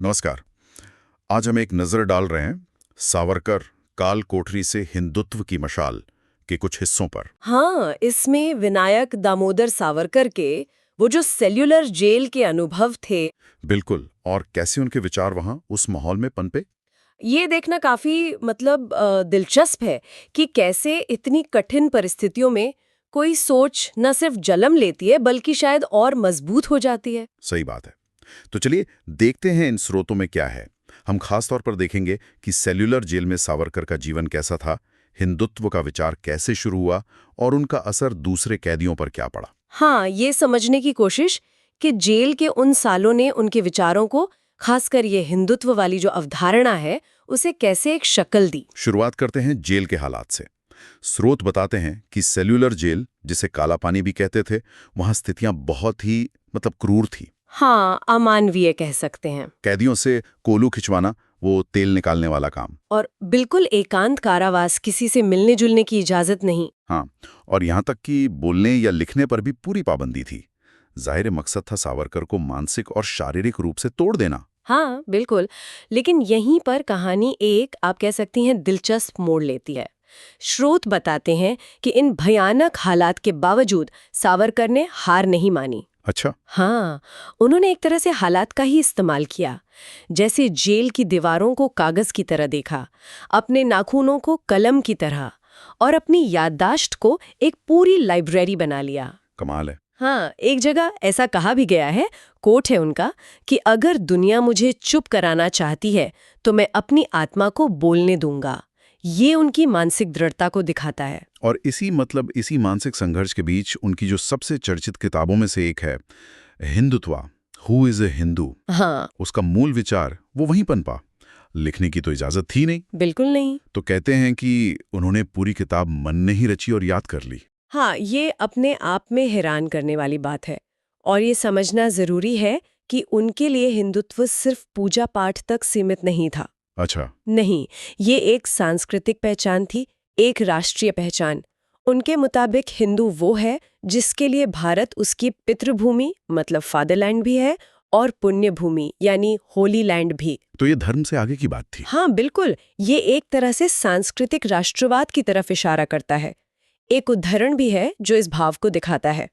नमस्कार। आज हम एक नज़र डाल रहे हैं सावरकर काल कोठरी से हिंदुत्व की मशाल के कुछ हिस्सों पर। हाँ, इसमें विनायक दामोदर सावरकर के वो जो सेल्युलर जेल के अनुभव थे, बिल्कुल, और कैसे उनके विचार वहां उस माहौल में पनपे। ये देखना काफी दिलचस्प है कि कैसे इतनी कठिन परिस्थितियों में कोई सोच न सिर्फ जन्म लेती है बल्कि शायद और मजबूत हो जाती है। सही बात है। तो चलिए देखते हैं इन स्रोतों में क्या है। हम खास तौर पर देखेंगे कि सेल्युलर जेल में सावरकर का जीवन कैसा था, हिंदुत्व का विचार कैसे शुरू हुआ और उनका असर दूसरे कैदियों पर क्या पड़ा। हाँ, ये समझने की कोशिश कि जेल के उन सालों ने उनके विचारों को, खासकर ये हिंदुत्व वाली जो अवधारणा है, उसे कैसे एक शक्ल दी। शुरुआत करते हैं जेल के हालात से। स्रोत बताते हैं कि सेल्युलर जेल, जिसे काला पानी भी कहते थे, वहां स्थितियां बहुत ही क्रूर थी। हाँ, अमानवीय कह सकते हैं। कैदियों से कोलू खिंचवाना, वो तेल निकालने वाला काम। और बिल्कुल एकांत कारावास, किसी से मिलने जुलने की इजाजत नहीं। हाँ, और यहाँ तक कि बोलने या लिखने पर भी पूरी पाबंदी थी। जाहिर मकसद था सावरकर को मानसिक और शारीरिक रूप से तोड़ देना। हाँ, बिल्कुल। लेकिन यहीं पर कहानी एक, आप कह सकती हैं, दिलचस्प मोड़ लेती है। स्रोत बताते हैं कि इन भयानक हालात के बावजूद सावरकर ने हार नहीं मानी। अच्छा। हाँ, उन्होंने एक तरह से हालात का ही इस्तेमाल किया। जैसे जेल की दीवारों को कागज की तरह देखा, अपने नाखूनों को कलम की तरह, और अपनी याददाश्त को एक पूरी लाइब्रेरी बना लिया। कमाल है। हाँ, एक जगह ऐसा कहा भी गया है, कोट है उनका, कि अगर दुनिया मुझे चुप कराना चाहती है तो मैं अपनी आत्मा को बोलने दूंगा। ये उनकी मानसिक दृढ़ता को दिखाता है। और इसी मानसिक संघर्ष के बीच उनकी जो सबसे चर्चित किताबों में से एक है Hindutva, who is a Hindu. हाँ, उसका मूल विचार वो वहीं पनपा। लिखने की तो इजाजत थी नहीं। बिल्कुल नहीं। तो कहते हैं कि उन्होंने पूरी किताब मन ने ही रची और याद कर ली। हाँ, ये अपने आप में हैरान करने वाली बात है। और ये समझना जरूरी है कि उनके लिए हिंदुत्व सिर्फ पूजा पाठ तक सीमित नहीं था। अच्छा। नहीं, ये एक सांस्कृतिक पहचान थी, एक राष्ट्रीय पहचान। उनके मुताबिक हिंदू वो है जिसके लिए भारत उसकी पितृभूमि मतलब फादरलैंड भी है, और पुण्य भूमि यानी होली लैंड भी। तो ये धर्म से आगे की बात थी। हाँ, बिल्कुल। ये एक तरह से सांस्कृतिक राष्ट्रवाद की तरफ इशारा करता है। एक उदाहरण भी है जो इस भाव को दिखाता है।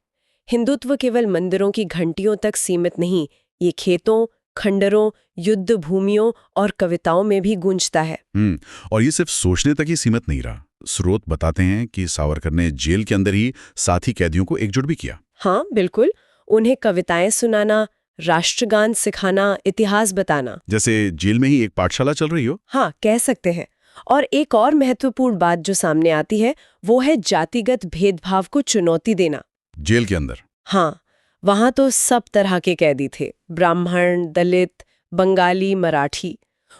हिंदुत्व केवल मंदिरों की घंटियों तक सीमित नहीं, ये खेतों, खंडरों, युद्ध भूमियों और कविताओं में भी गूंजता है। और ये सिर्फ सोचने तक ही सीमित नहीं रहा। स्रोत बताते हैं कि सावरकर ने जेल के अंदर ही साथी कैदियों को एकजुट भी किया। हाँ, बिल्कुल। उन्हें कविताएं सुनाना, राष्ट्रगान सिखाना, इतिहास बताना। जैसे जेल में ही एक पाठशाला चल रही हो। हाँ, कह सकते हैं। और एक और महत्वपूर्ण बात जो सामने आती है वो है जातिगत भेदभाव को चुनौती देना। जेल के अंदर। हाँ, वहां तो सब तरह के कैदी थे, ब्राह्मण, दलित, बंगाली, मराठी।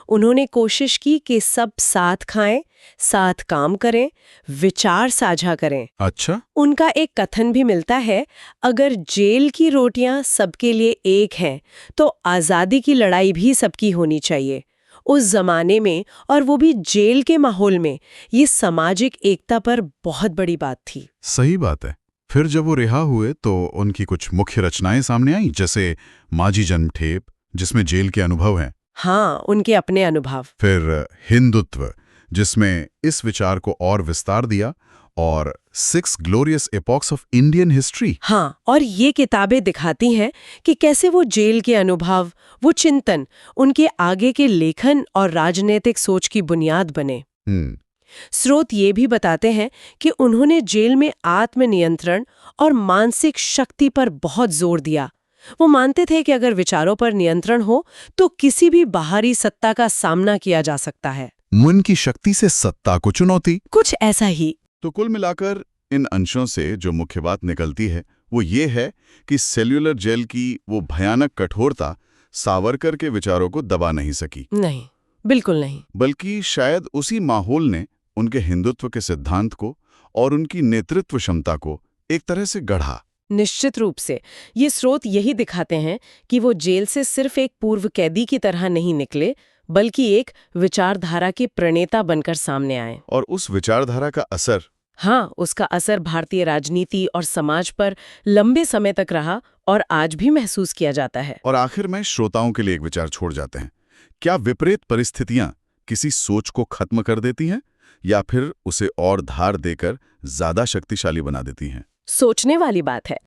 उन्होंने कोशिश की कि सब साथ खाएं, साथ काम करें, विचार साझा करें। अच्छा। उनका एक कथन भी मिलता है, अगर जेल की रोटियां सबके लिए एक हैं तो आज़ादी की लड़ाई भी सबकी होनी चाहिए। उस जमाने में, और वो भी जेल के माहौल में, ये सामाजिक एकता पर बहुत बड़ी बात थी। सही बात है। फिर जब वो रिहा हुए तो उनकी कुछ मुख्य रचनाएं सामने आईं, जैसे माझी जन्मठेप, जिसमें जेल के अनुभव हैं। हाँ, उनके अपने अनुभव। फिर हिंदुत्व, जिसमें इस विचार को और विस्तार दिया, और 6 glorious epochs of Indian history. हाँ, और ये किताबें दिखाती हैं कि कैसे वो जेल के अनुभव, वो चिंतन, उनके आगे के लेखन और राजनीतिक सोच की बुनियाद बने। स्रोत ये भी बताते हैं कि उन्होंने जेल में आत्मनियंत्रण और मानसिक शक्ति पर बहुत जोर दिया। वो मानते थे कि अगर विचारों पर नियंत्रण हो तो किसी भी बाहरी सत्ता का सामना किया जा सकता है। मन की शक्ति से सत्ता को चुनौती, कुछ ऐसा ही। तो कुल मिलाकर इन अंशों से जो मुख्य बात निकलती है वो ये है कि सेल्युलर जेल की वो भयानक कठोरता सावरकर के विचारों को दबा नहीं सकी। नहीं, बिल्कुल नहीं। बल्कि शायद उसी माहौल ने उनके हिंदुत्व के सिद्धांत को और उनकी नेतृत्व क्षमता को एक तरह से गढ़ा। निश्चित रूप से। ये स्रोत यही दिखाते हैं कि वो जेल से सिर्फ एक पूर्व कैदी की तरह नहीं निकले, बल्कि एक विचारधारा के प्रणेता बनकर सामने आए। और उस विचारधारा का असर, हाँ, उसका असर भारतीय राजनीति और समाज पर लंबे समय तक रहा और आज भी महसूस किया जाता है। और आखिर में श्रोताओं के लिए एक विचार छोड़ जाते हैं क्या विपरीत परिस्थितियां किसी सोच को खत्म कर देती हैं या फिर उसे और धार देकर ज्यादा शक्तिशाली बना देती हैं? सोचने वाली बात है।